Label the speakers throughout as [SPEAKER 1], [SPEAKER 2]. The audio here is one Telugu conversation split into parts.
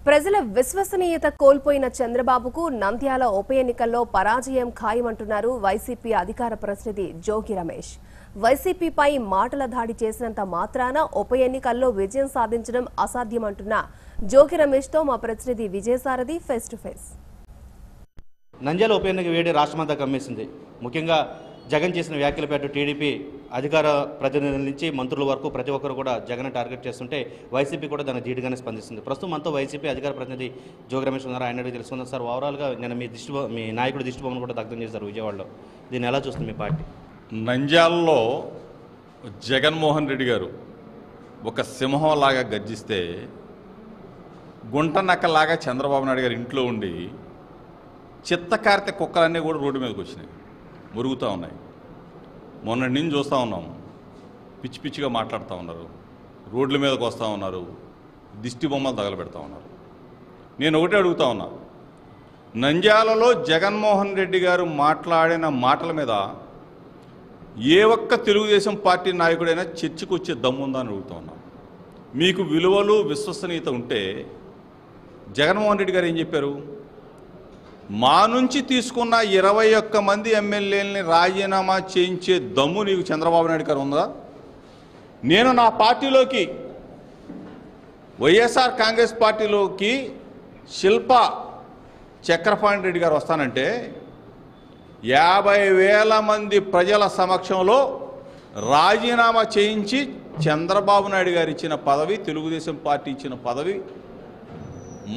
[SPEAKER 1] ప్రజల విశ్వసనీయత కోల్పోయిన చంద్రబాబుకు నంద్యాల ఉప ఎన్నికల్లో పరాజయం ఖాయమంటున్నారు వైసీపీ అధికార ప్రతినిధి జోగి రమేష్. వైసీపీపై మాటల దాడి చేసినంత మాత్రాన ఉప ఎన్నికల్లో విజయం సాధించడం అసాధ్యమంటున్న జోగి రమేష్తో మా ప్రతినిధి Vijayasarathi face to face.
[SPEAKER 2] Nandyal ఉప ఎన్నిక వేడి రాష్ట్రమంతా కమ్మేసింది. ముఖ్యంగా జగన్ చేసిన వ్యాఖ్యలపై టీడీపీ అధికార ప్రతినిధుల నుంచి మంత్రుల వరకు ప్రతి ఒక్కరు కూడా జగన్ టార్గెట్ చేస్తుంటే వైసీపీ కూడా దాన్ని ధీటుగానే స్పందిస్తుంది. ప్రస్తుతం మనతో వైసీపీ అధికార ప్రతినిధి జోగి రమేష్ ఉన్నారు. ఆయన తెలుసుకుందాం. సార్, ఓవరాల్గా నేను మీ నాయకుడు దిష్టిబొమ్మను కూడా దగ్ధం చేశారు విజయవాడలో. దీన్ని ఎలా చూస్తుంది మీ పార్టీ?
[SPEAKER 3] నంద్యాలలో జగన్మోహన్ రెడ్డి గారు ఒక సింహంలాగా గర్జిస్తే గుంటనక్కలాగా చంద్రబాబు నాయుడు గారు ఇంట్లో ఉండి చిత్తకార్తె కుక్కలన్నీ కూడా రోడ్డు మీదకి వచ్చినాయి, మురుగుతూ ఉన్నాయి. మొన్నటి నుంచి చూస్తూ ఉన్నాము, పిచ్చి పిచ్చిగా మాట్లాడుతూ ఉన్నారు, రోడ్ల మీదకి వస్తూ ఉన్నారు, దిష్టి బొమ్మలు తగలబెడతా ఉన్నారు. నేను ఒకటే అడుగుతా ఉన్నా, నంద్యాలలో జగన్మోహన్ రెడ్డి గారు మాట్లాడిన మాటల మీద ఏ ఒక్క తెలుగుదేశం పార్టీ నాయకుడైనా చర్చకు వచ్చే దమ్ముందా అని అడుగుతా ఉన్నా. మీకు విలువలు విశ్వసనీయత ఉంటే జగన్మోహన్ రెడ్డి గారు ఏం చెప్పారు? మా నుంచి తీసుకున్న 21 మంది ఎమ్మెల్యేలని రాజీనామా చేయించే దమ్ము నీకు చంద్రబాబు నాయుడు గారు ఉందా? నేను నా పార్టీలోకి వైఎస్ఆర్ కాంగ్రెస్ పార్టీలోకి శిల్పా చక్రపాణి రెడ్డి గారు వస్తానంటే 50,000 మంది ప్రజల సమక్షంలో రాజీనామా చేయించి చంద్రబాబు నాయుడు గారు ఇచ్చిన పదవి, తెలుగుదేశం పార్టీ ఇచ్చిన పదవి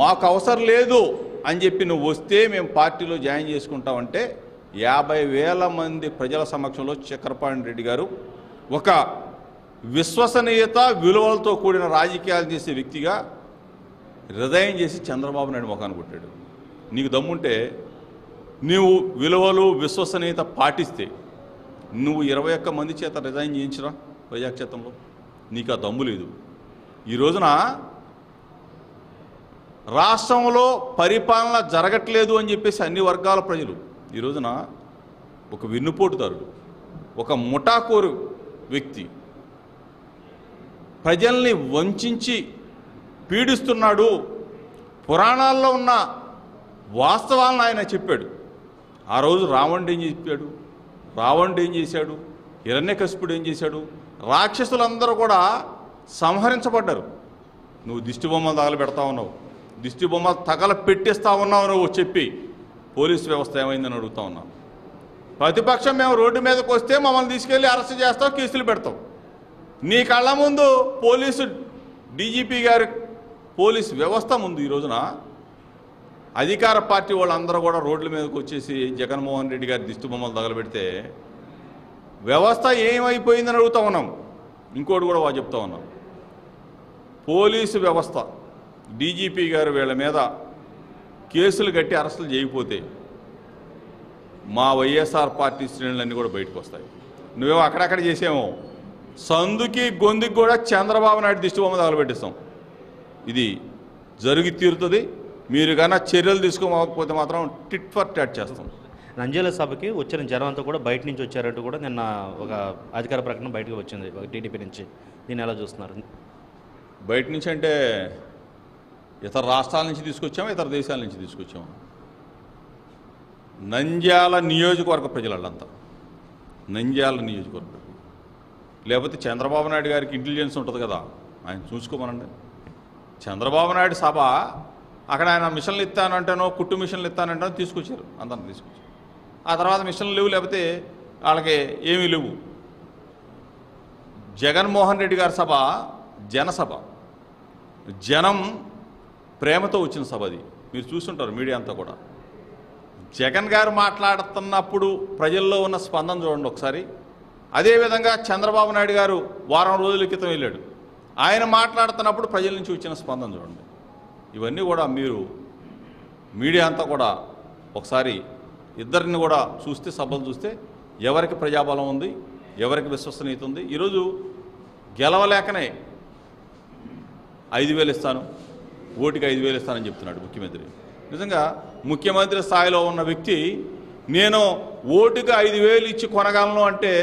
[SPEAKER 3] మాకు అవసరం లేదు అని చెప్పి నువ్వు వస్తే మేము పార్టీలో జాయిన్ చేసుకుంటామంటే 50,000 మంది ప్రజల సమక్షంలో చక్రపాణి రెడ్డి గారు ఒక విశ్వసనీయత విలువలతో కూడిన రాజకీయాలు చేసే వ్యక్తిగా రిజైన్ చేసి చంద్రబాబు నాయుడు ముఖాన్ని కొట్టాడు. నీకు దమ్ముంటే నువ్వు విలువలు విశ్వసనీయత పాటిస్తే నువ్వు 21 మంది చేత రిజైన్ చేయించరా ప్రజాక్షేత్రంలో? నీకు ఆ దమ్ము లేదు. ఈ రోజున రాష్ట్రంలో పరిపాలన జరగట్లేదు అని చెప్పేసి అన్ని వర్గాల ప్రజలు ఈ రోజున ఒక వెన్నుపోటుదారుడు, ఒక ముఠాకోరు వ్యక్తి ప్రజల్ని వంచి పీడిస్తున్నాడు, పురాణాల్లో ఉన్న వాస్తవాలను ఆయన చెప్పాడు. ఆ రోజు రావణుడు ఏం చెప్పాడు, రావణుడు ఏం చేశాడు, హిరణ్యకశిపుడు ఏం చేశాడు, రాక్షసులందరూ కూడా సంహరించబడ్డారు. నువ్వు దిష్టి బొమ్మలు తగలబెడతా ఉన్నావు, దిష్టి బొమ్మ తగల పెట్టేస్తా ఉన్నావు నువ్వు చెప్పి పోలీసు వ్యవస్థ ఏమైందని అడుగుతా ఉన్నావు. ప్రతిపక్షం మేము రోడ్డు మీదకి వస్తే మమ్మల్ని తీసుకెళ్ళి అరెస్ట్ చేస్తావు, కేసులు పెడతావు. నీ కళ్ళ ముందు పోలీసు డీజీపీ గారి పోలీసు వ్యవస్థ ముందు ఈ రోజున అధికార పార్టీ వాళ్ళందరూ కూడా రోడ్ల మీదకి వచ్చేసి జగన్మోహన్ రెడ్డి గారి దిష్టి బొమ్మలు తగలబెడితే వ్యవస్థ ఏమైపోయిందని అడుగుతా ఉన్నాం. ఇంకోటి కూడా చెప్తా ఉన్నాం, పోలీసు వ్యవస్థ డీజీపీ గారు వీళ్ళ మీద కేసులు కట్టి అరెస్టులు చేయకపోతే మా వైఎస్ఆర్ పార్టీ శ్రేణులన్నీ కూడా బయటకు వస్తాయి. నువ్వేమో అక్కడక్కడ చేసేమో సందుకి గొంతుకి కూడా చంద్రబాబు నాయుడు దిష్టి బొమ్మ తగలబెట్టిస్తాం. ఇది జరిగి తీరుతుంది. మీరు కన్నా చర్యలు తీసుకోకపోతే మాత్రం టిట్ ఫర్ టాట్ చేస్తాం.
[SPEAKER 2] నంద్యాల సభకి వచ్చిన జనం అంతా కూడా బయట నుంచి వచ్చారంటూ కూడా నిన్న ఒక అధికార ప్రకటన బయటకు వచ్చింది టీడీపీ నుంచి. దీన్ని ఎలా చూస్తున్నారు?
[SPEAKER 3] బయట నుంచి అంటే ఇతర రాష్ట్రాల నుంచి తీసుకొచ్చాము, ఇతర దేశాల నుంచి తీసుకొచ్చాము. నంద్యాల నియోజకవర్గ ప్రజలంతా, నంద్యాల నియోజకవర్గ, లేకపోతే చంద్రబాబు నాయుడు గారికి ఇంటెలిజెన్స్ ఉంటుంది కదా, ఆయన చూసుకోమనండి. చంద్రబాబు నాయుడు సభ అక్కడ ఆయన మిషన్లు ఇస్తానంటానో కుట్టు మిషన్లు ఇస్తానంటానో తీసుకొచ్చారు, అందరిని తీసుకొచ్చారు. ఆ తర్వాత మిషన్లు లేవు, లేకపోతే వాళ్ళకి ఏమీ లేవు. జగన్మోహన్ రెడ్డి గారి సభ జనసభ, జనం ప్రేమతో వచ్చిన సభ. అది మీరు చూస్తుంటారు మీడియా అంతా కూడా. జగన్ గారు మాట్లాడుతున్నప్పుడు ప్రజల్లో ఉన్న స్పందన చూడండి ఒకసారి. అదేవిధంగా చంద్రబాబు నాయుడు గారు వారం రోజుల క్రితం వెళ్ళాడు, ఆయన మాట్లాడుతున్నప్పుడు ప్రజల నుంచి వచ్చిన స్పందన చూడండి. ఇవన్నీ కూడా మీరు మీడియా అంతా కూడా ఒకసారి ఇద్దరిని కూడా చూస్తే, సభలు చూస్తే ఎవరికి ప్రజాబలం ఉంది, ఎవరికి విశ్వసనీయత ఉంది. ఈరోజు గెలవలేకనే 5,000 ఇస్తాను, ఓటుకి 5,000 ఇస్తానని చెప్తున్నాడు ముఖ్యమంత్రి. నిజంగా ముఖ్యమంత్రి స్థాయిలో ఉన్న వ్యక్తి నేను ఓటుకి 5,000 ఇచ్చి కొనగలను అంటే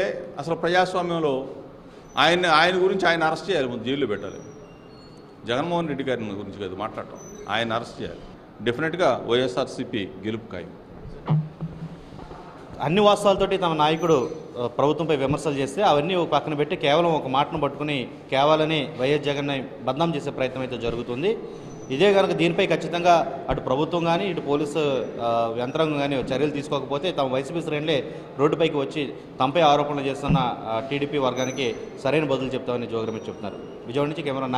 [SPEAKER 3] అసలు ప్రజాస్వామ్యంలో ఆయన గురించి ఆయన అరెస్ట్ చేయాలి, ముందు జైల్లో పెట్టాలి. జగన్మోహన్ రెడ్డి గారి గురించి కాదు మాట్లాడటం. ఆయన అరెస్ట్ చేయాలి. డెఫినెట్గా వైఎస్ఆర్సీపీ గెలుపు ఖాయం.
[SPEAKER 2] అన్ని వాస్తవాలతోటి తమ నాయకుడు ప్రభుత్వంపై విమర్శలు చేస్తే అవన్నీ ఒక పక్కన పెట్టి కేవలం ఒక మాటను పట్టుకుని కేవలని వైఎస్ జగన్ని బద్నాం చేసే ప్రయత్నం అయితే జరుగుతుంది. ఇదే కనుక దీనిపై ఖచ్చితంగా అటు ప్రభుత్వం కానీ ఇటు పోలీసు యంత్రాంగం కానీ చర్యలు తీసుకోకపోతే తమ వైసీపీ శ్రేణులే రోడ్డుపైకి వచ్చి తమపై ఆరోపణలు చేస్తున్న టీడీపీ వర్గానికి సరైన బదులు చెప్తామని జోగి రమేష్ చెప్తున్నారు. విజయవాడ నుంచి కెమెరా